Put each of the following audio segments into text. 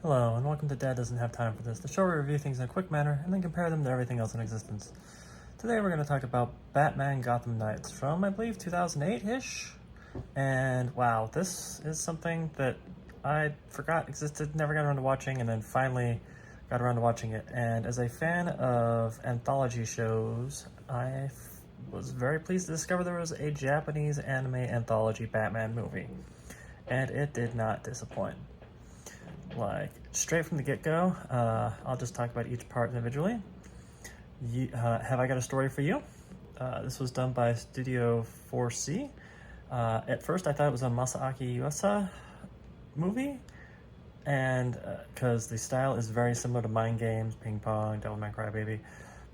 Hello, and welcome to Dad Doesn't Have Time for This, the show where we review things in a quick manner and then compare them to everything else in existence. Today we're going to talk about Batman Gotham Knights from, I believe, 2008-ish. And wow, this is something that I forgot existed, never got around to watching, and then finally got around to watching it. And as a fan of anthology shows, I was very pleased to discover there was a Japanese anime anthology Batman movie. And it did not disappoint. Like, straight from the get-go, I'll just talk about each part individually. Have I Got a Story for You? This was done by Studio 4C. At first I thought it was a Masaaki Yuasa movie, and because the style is very similar to Mind Games, Ping Pong, Devilman Crybaby,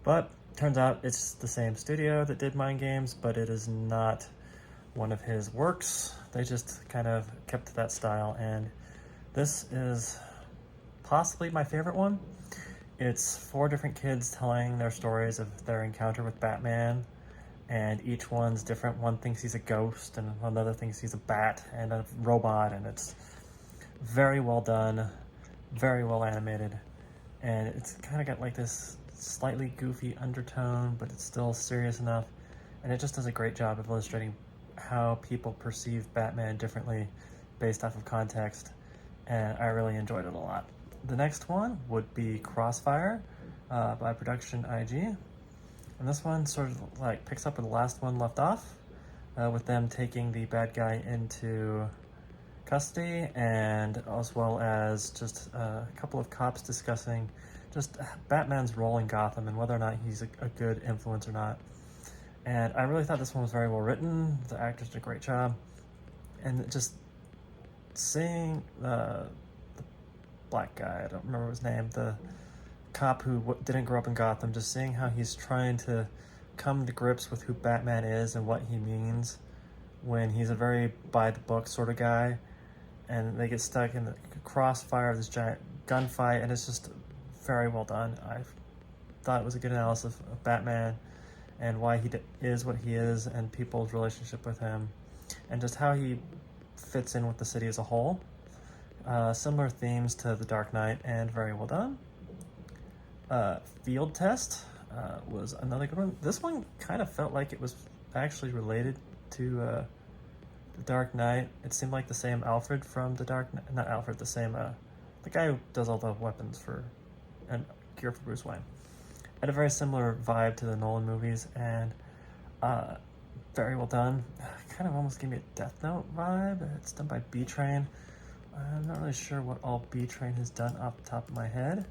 but turns out it's the same studio that did Mind Games, but it is not one of his works. They just kind of kept to that style, and this is possibly my favorite one. It's 4 different kids telling their stories of their encounter with Batman, and each one's different. One thinks he's a ghost, and another thinks he's a bat and a robot, and it's very well done, very well animated, and it's kind of got like this slightly goofy undertone, but it's still serious enough, and it just does a great job of illustrating how people perceive Batman differently based off of context, and I really enjoyed it a lot. The next one would be Crossfire by Production IG, and this one sort of like picks up where the last one left off, with them taking the bad guy into custody, and as well as just a couple of cops discussing just Batman's role in Gotham and whether or not he's a good influence or not. And I really thought this one was very well written. The actors did a great job, and just seeing the black guy, I don't remember his name, the cop who didn't grow up in Gotham, just seeing how he's trying to come to grips with who Batman is and what he means when he's a very by-the-book sort of guy, and they get stuck in the crossfire of this giant gunfight, and it's just very well done. I thought it was a good analysis of Batman and why he is what he is, and people's relationship with him, and just how he fits in with the city as a whole. Similar themes to The Dark Knight, and very well done. Field Test was another good one. This one kind of felt like it was actually related to The Dark Knight. It seemed like the same Alfred from The Dark Knight, not Alfred, the same, the guy who does all the weapons for, and gear for Bruce Wayne. Had a very similar vibe to the Nolan movies, and very well done. Kind of almost gave me a Death Note vibe. It's done by B-Train. I'm not really sure what all B-Train has done off the top of my head.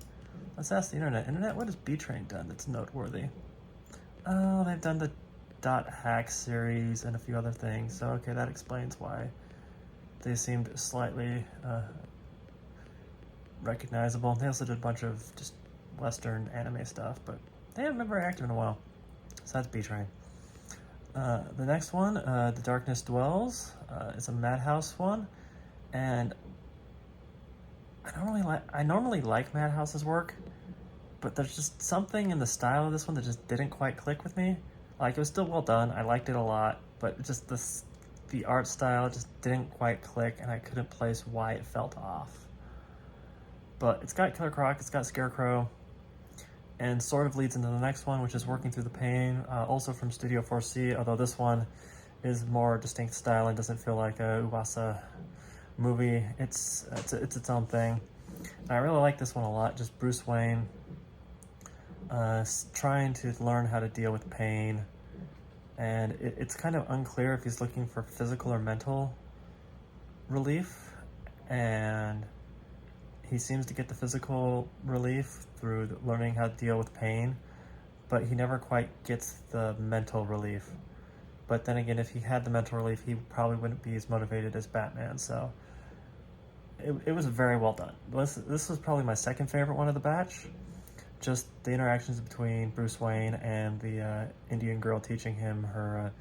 Let's ask the internet. Internet, what has B-Train done that's noteworthy? Oh, they've done the Dot Hack series and a few other things. So, okay, that explains why they seemed slightly recognizable. They also did a bunch of just Western anime stuff, but they haven't been very active in a while. So that's B-Train. The next one, The Darkness Dwells, is a Madhouse one, and I normally like Madhouse's work, but there's just something in the style of this one that just didn't quite click with me. Like, it was still well done, I liked it a lot, but just the art style just didn't quite click, and I couldn't place why it felt off. But it's got Killer Croc, it's got Scarecrow, and sort of leads into the next one, which is Working Through the Pain, also from Studio 4C, although this one is more distinct style and doesn't feel like a Uwasa movie. It's its own thing. And I really like this one a lot. Just Bruce Wayne trying to learn how to deal with pain, and it's kind of unclear if he's looking for physical or mental relief, and he seems to get the physical relief through learning how to deal with pain, but he never quite gets the mental relief. But then again, if he had the mental relief, he probably wouldn't be as motivated as Batman, so it was very well done. This was probably my second favorite one of the batch. Just the interactions between Bruce Wayne and the Indian girl teaching him her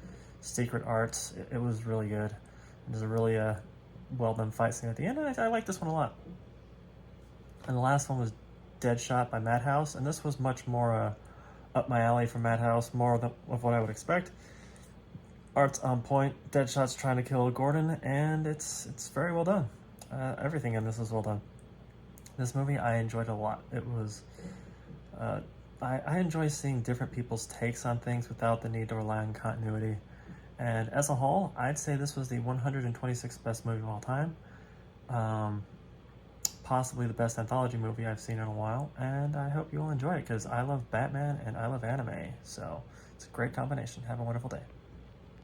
secret arts. It was really good. There's a really well done fight scene at the end, and I like this one a lot. And the last one was Deadshot by Madhouse, and this was much more up my alley for Madhouse, more of what I would expect. Art's on point, Deadshot's trying to kill Gordon, and it's very well done. Everything in this is well done. This movie I enjoyed a lot. It was, I enjoy seeing different people's takes on things without the need to rely on continuity. And as a whole, I'd say this was the 126th best movie of all time. Possibly the best anthology movie I've seen in a while, and I hope you will enjoy it because I love Batman and I love anime, so it's a great combination. Have a wonderful day.